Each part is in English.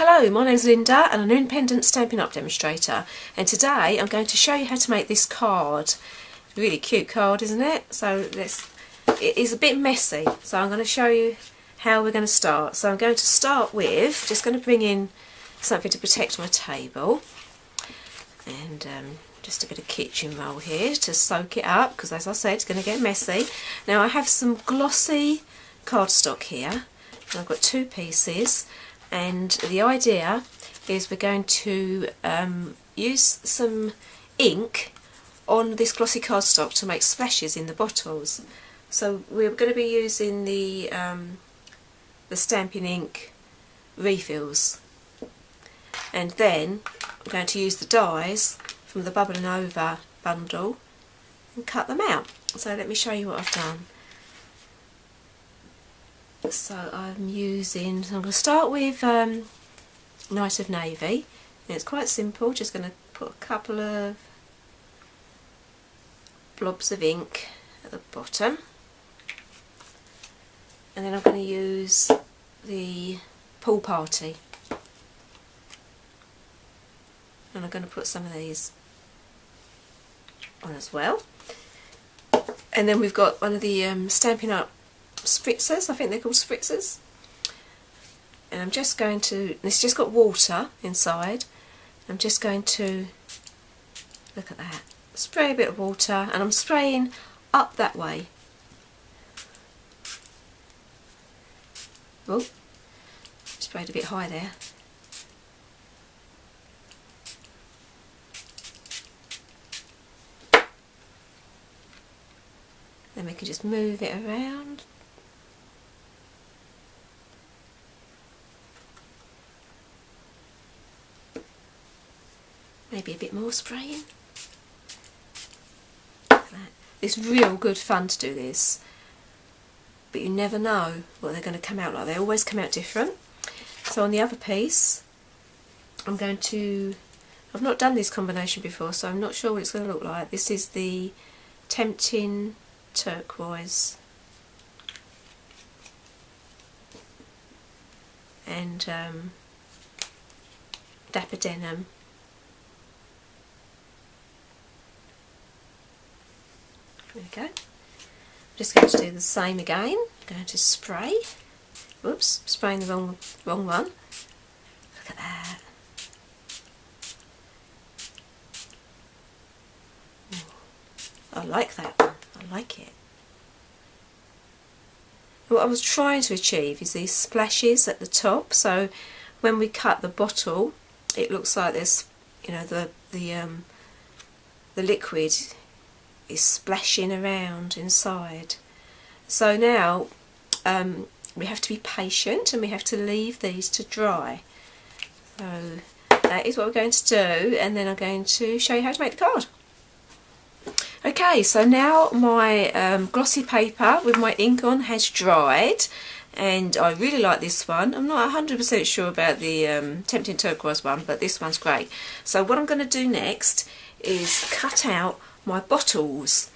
Hello, my name's Linda and I'm an independent Stampin' Up demonstrator, and today I'm going to show you how to make this card. Really cute card, isn't it? So it is a bit messy, so I'm going to show you how we're going to start. So I'm going to start with, just going to bring in something to protect my table, and just a bit of kitchen roll here to soak it up, because as I said, it's going to get messy. Now I have some glossy cardstock here, and I've got two pieces. And the idea is we're going to use some ink on this glossy cardstock to make splashes in the bottles. So we're going to be using the Stampin' ink refills, and then I'm going to use the dies from the Bubbling Over bundle and cut them out. So let me show you what I've done. So I'm going to start with Night of Navy, and it's quite simple. Just going to put a couple of blobs of ink at the bottom, and then I'm going to use the Pool Party, and I'm going to put some of these on as well. And then we've got one of the Stampin' Up spritzers, I think they're called spritzers, and I'm just going to, it's just got water inside, I'm just going to, look at that, spray a bit of water, and I'm spraying up that way. Oh, sprayed a bit high there. Then we can just move it around. Maybe a bit more spraying. Look at that. It's real good fun to do this, but you never know what they're going to come out like. They always come out different. So on the other piece, I'm going to, I've not done this combination before, so I'm not sure what it's going to look like. This is the Tempting Turquoise and Dapper Denim. There we go. I'm just going to do the same again. I'm going to spray. Whoops, spraying the wrong one. Look at that. Ooh, I like that one. I like it. What I was trying to achieve is these splashes at the top, so when we cut the bottle, it looks like there's, you know, the liquid is splashing around inside. So now we have to be patient and we have to leave these to dry. So that is what we're going to do, and then I'm going to show you how to make the card. Okay, so now my glossy paper with my ink on has dried, and I really like this one. I'm not 100% sure about the Tempting Turquoise one, but this one's great. So what I'm going to do next is cut out my bottles,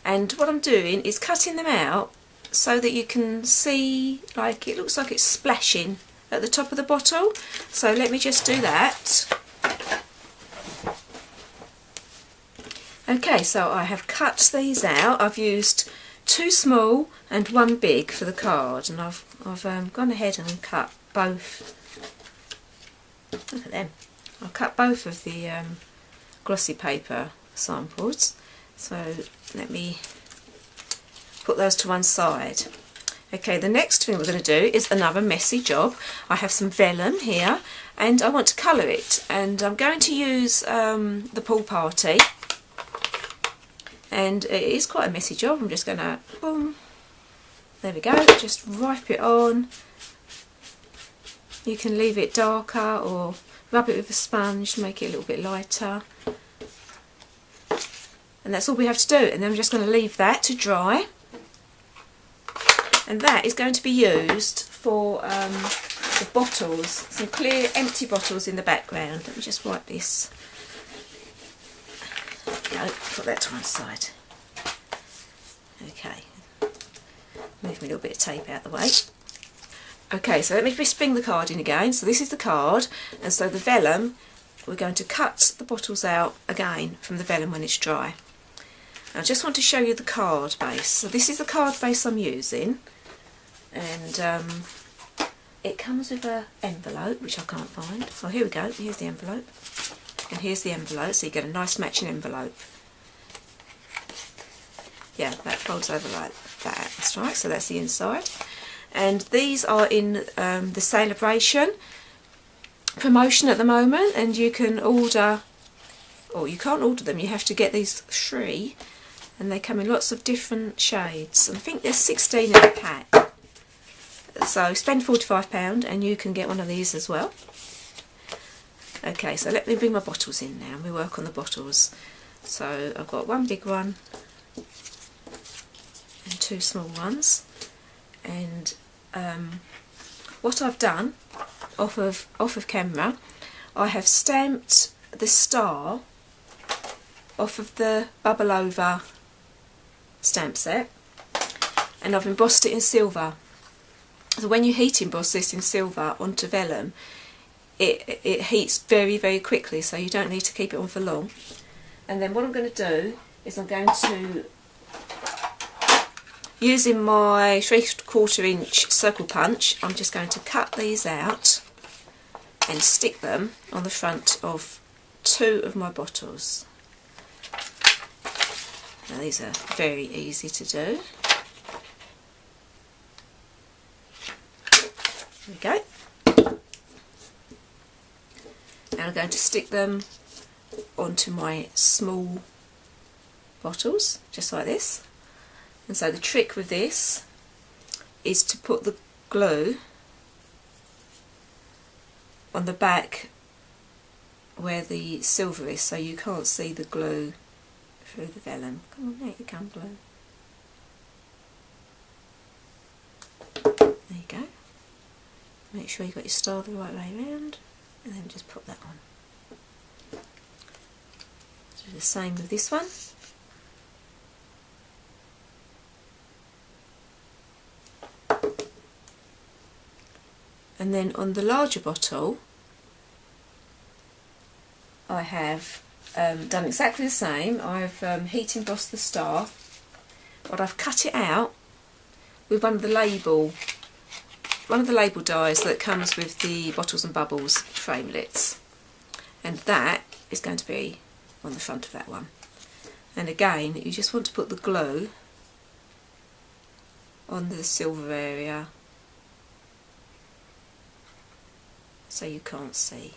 and what I'm doing is cutting them out so that you can see, like, it looks like it's splashing at the top of the bottle. So let me just do that. Okay, so I have cut these out. I've used two small and one big for the card, and I've gone ahead and cut both. Look at them. I've cut both of the glossy paper samples, so let me put those to one side. Okay, the next thing we're going to do is another messy job. I have some vellum here and I want to colour it, and I'm going to use the Pool Party, and it is quite a messy job. I'm just going to, boom, there we go, just wipe it on. You can leave it darker or rub it with a sponge to make it a little bit lighter. And that's all we have to do, and then I'm just going to leave that to dry, and that is going to be used for the bottles, some clear empty bottles in the background. Let me just wipe this. There we go, put that to one side. Okay, move my little bit of tape out of the way. Okay, so let me just bring the card in again. So this is the card, and so the vellum, we're going to cut the bottles out again from the vellum when it's dry. I just want to show you the card base. So this is the card base I'm using, and it comes with an envelope, which I can't find. Oh, here we go, here's the envelope. And here's the envelope, so you get a nice matching envelope. Yeah, that folds over like that, that's right, so that's the inside. And these are in the Celebration promotion at the moment, and you can order, or you can't order them, you have to get these 3, and they come in lots of different shades. I think there's 16 in a pack. So spend £45 and you can get one of these as well. Okay, so let me bring my bottles in now and we work on the bottles. So I've got one big one and 2 small ones, and what I've done off of camera, I have stamped the star off of the Bubble Over stamp set, and I've embossed it in silver. So when you heat emboss this in silver onto vellum, it heats very, very quickly, so you don't need to keep it on for long. And then what I'm going to do is I'm going to, using my 3/4 inch circle punch, I'm just going to cut these out and stick them on the front of 2 of my bottles. Now these are very easy to do. There we go. Now I'm going to stick them onto my small bottles, just like this. And so the trick with this is to put the glue on the back where the silver is, so you can't see the glue through the vellum. Come on, there you come, glue. There you go. Make sure you've got your star the right way around, and then just put that on. Do the same with this one. And then on the larger bottle, I have done exactly the same. I've heat embossed the star, but I've cut it out with one of the label dies that comes with the Bottles and Bubbles framelits, and that is going to be on the front of that one. And again, you just want to put the glue on the silver area so you can't see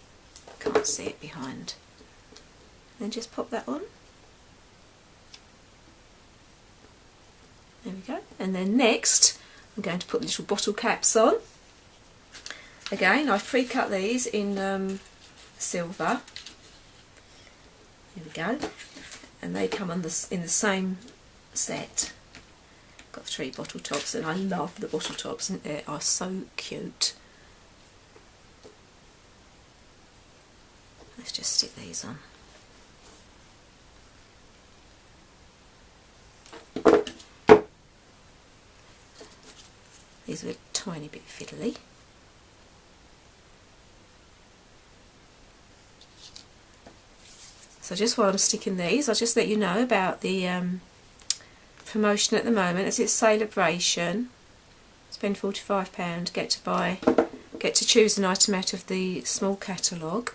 it behind. Then just pop that on. There we go. And then next I'm going to put the little bottle caps on. Again, I've pre-cut these in silver. Here we go. And they come on in the same set. Got 3 bottle tops, and I love the bottle tops, and they are so cute. Let's just stick these on. These are a tiny bit fiddly. So just while I'm sticking these, I'll just let you know about the promotion at the moment. As it's Celebration, spend £45, get to choose an item out of the small catalogue.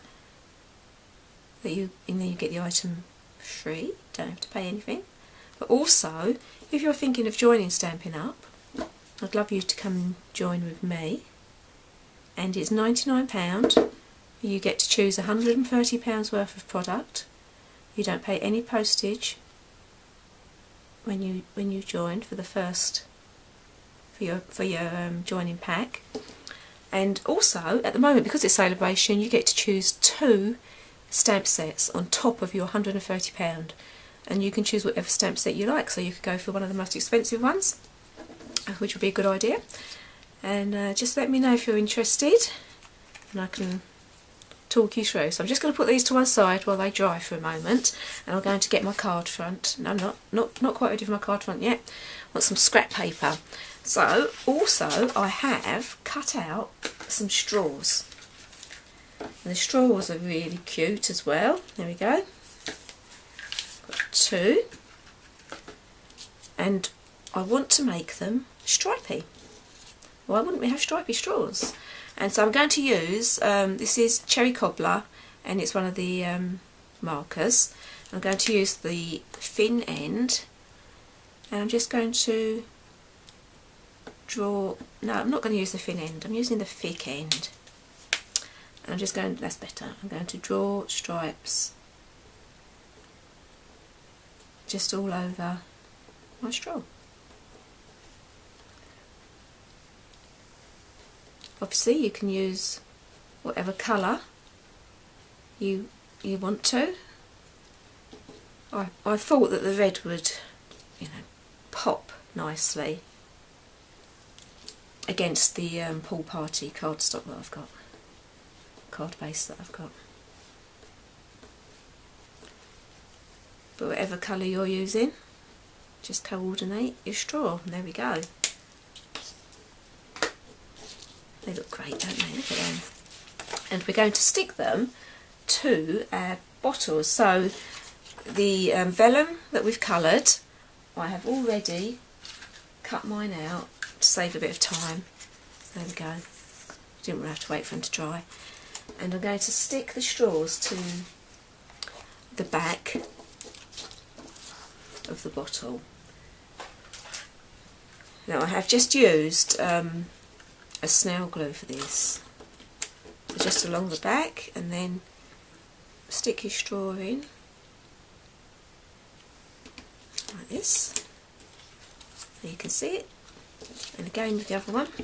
And then you get the item free, don't have to pay anything. But also, if you're thinking of joining Stampin' Up, I'd love you to come and join with me. And it's £99. You get to choose £130 worth of product. You don't pay any postage when you join for the first for your joining pack. And also, at the moment, because it's Celebration, you get to choose 2 stamp sets on top of your £130, and you can choose whatever stamp set you like. So you could go for one of the most expensive ones, which would be a good idea. And just let me know if you're interested, and I can talk you through. So I'm just going to put these to one side while they dry for a moment, and I'm going to get my card front. No, not quite ready for my card front yet. I want some scrap paper. So also I have cut out some straws. And the straws are really cute as well. There we go. Got 2. And I want to make them stripy. Why wouldn't we have stripy straws? And so I'm going to use, this is Cherry Cobbler, and it's one of the markers. I'm going to use the thin end, and I'm just going to draw, no, I'm not going to use the thin end, I'm using the thick end. And I'm just going, that's better, I'm going to draw stripes just all over my straw. Obviously you can use whatever colour you want to. I thought that the red would, you know, pop nicely against the pool party cardstock that I've got, card base that I've got. But whatever colour you're using, just coordinate your straw, and there we go. They look great, don't they? Look at them. And we're going to stick them to our bottles. So the vellum that we've coloured, I have already cut mine out to save a bit of time. There we go. Didn't have to wait for them to dry. And I'm going to stick the straws to the back of the bottle. Now I have just used a snail glue for this. So just along the back, and then stick your straw in like this. There you can see it. And again with the other one. Is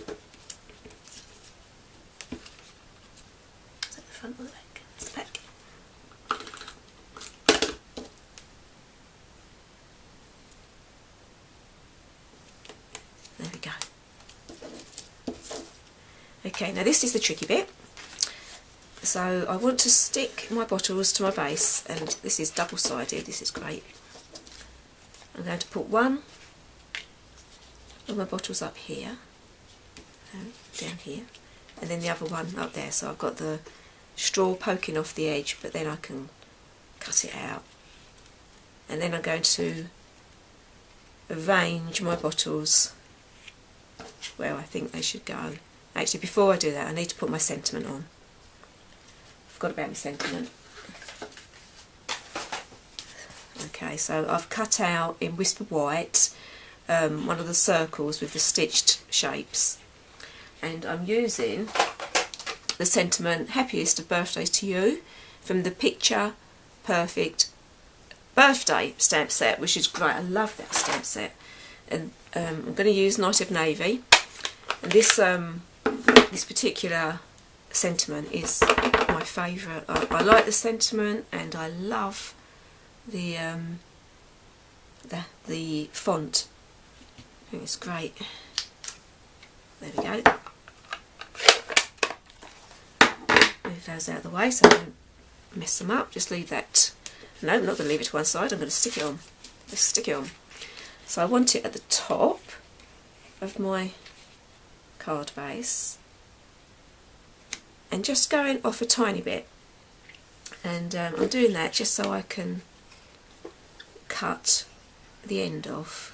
that the front or the back? It's the back. There we go. Okay, now this is the tricky bit. So I want to stick my bottles to my base, and this is double-sided, this is great. I'm going to put one of my bottles up here, down here, and then the other one up there, so I've got the straw poking off the edge, but then I can cut it out. And then I'm going to arrange my bottles where I think they should go. Actually, before I do that, I need to put my sentiment on. Forgot about my sentiment. Okay, so I've cut out in Whisper White one of the circles with the stitched shapes, and I'm using the sentiment "Happiest of Birthdays to You" from the Picture Perfect birthday stamp set, which is great. I love that stamp set. And I'm going to use Night of Navy, and this this particular sentiment is my favourite. I like the sentiment, and I love the font. I think it's great. There we go. Move those out of the way so I don't mess them up. Just leave that. No, I'm not going to leave it to one side. I'm going to stick it on. Let's stick it on. So I want it at the top of my card base, and just going off a tiny bit. And I'm doing that just so I can cut the end off.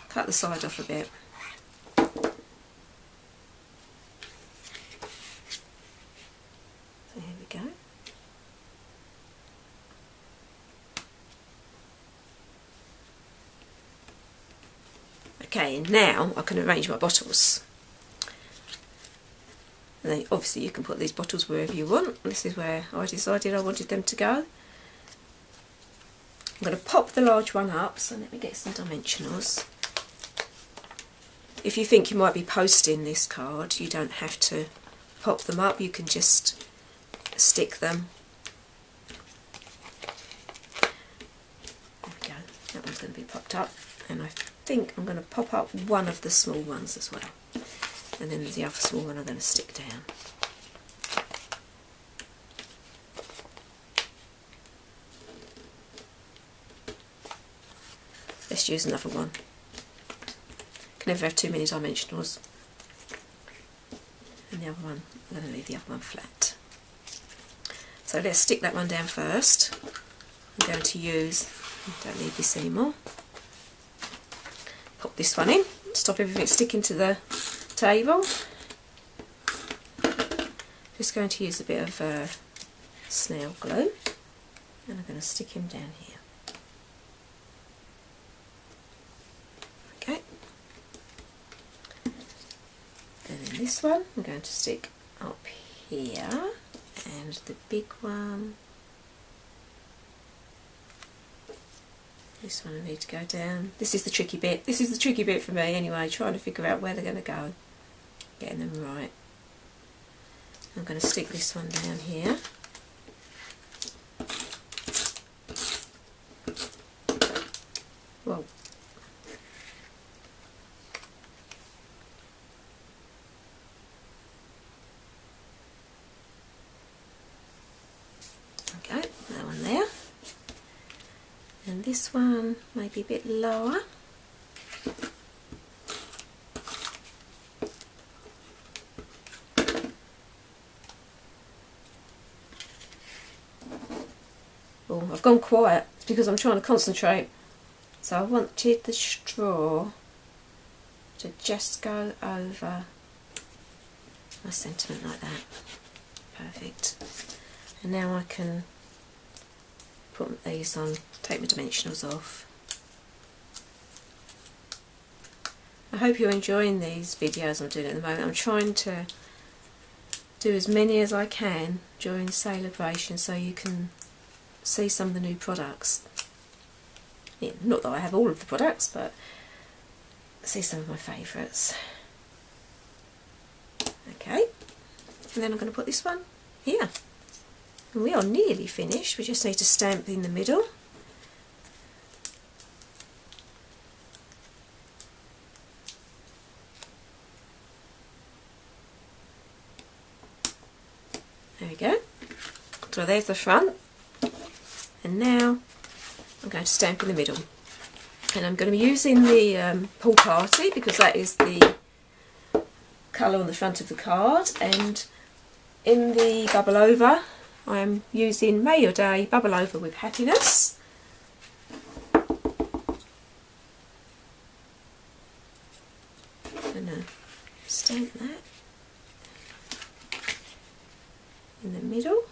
Cut the side off a bit. There we go. Okay, and now I can arrange my bottles. And then obviously you can put these bottles wherever you want. This is where I decided I wanted them to go. I'm going to pop the large one up, so let me get some dimensionals. If you think you might be posting this card, you don't have to pop them up, you can just stick them. There we go, that one's going to be popped up, and I think I'm going to pop up one of the small ones as well, and then the other small one I'm going to stick down. Let's use another one. can never have too many dimensionals. And the other one, I'm going to leave the other one flat. So let's stick that one down first. I'm going to use, don't need this anymore, pop this one in, stop everything sticking to the table. Just going to use a bit of snail glue, and I'm going to stick him down here. Okay. And then this one I'm going to stick up here, and the big one, this one I need to go down. This is the tricky bit. This is the tricky bit for me anyway, trying to figure out where they're going to go, getting them right. I'm going to stick this one down here. Whoa. Okay, that one there. And this one maybe a bit lower. Oh, I've gone quiet. It's because I'm trying to concentrate. So I wanted the straw to just go over my sentiment like that. Perfect. And now I can put these on, take my dimensionals off. I hope you're enjoying these videos I'm doing at the moment. I'm trying to do as many as I can during celebration so you can see some of the new products. Yeah, not that I have all of the products, but see some of my favourites. Okay, and then I'm going to put this one here. And we are nearly finished. We just need to stamp in the middle. There we go. So there's the front. And now I'm going to stamp in the middle. And I'm going to be using the Pool Party because that is the colour on the front of the card. And in the Bubble Over, I am using May Your Day Bubble Over with Happiness. I'm going to stamp that in the middle.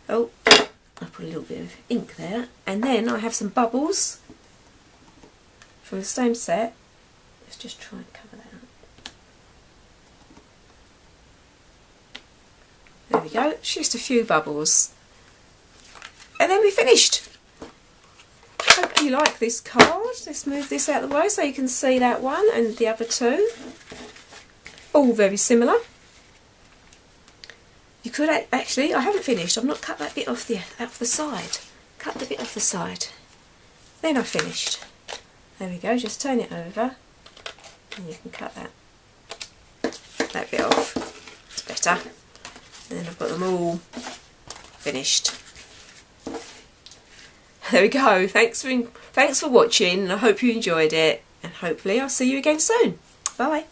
Oh, I put a little bit of ink there. And then I have some bubbles from the same set. Let's just try and cover that up. There we go, it's just a few bubbles. And then we're finished. Hope you like this card. Let's move this out of the way so you can see that one and the other two. All very similar. You could actually, I haven't finished, I've not cut that bit off the side. Cut the bit off the side. Then I've finished. There we go, just turn it over and you can cut that bit off. It's better. And then I've got them all finished. There we go. Thanks for watching, and I hope you enjoyed it, and hopefully I'll see you again soon. Bye.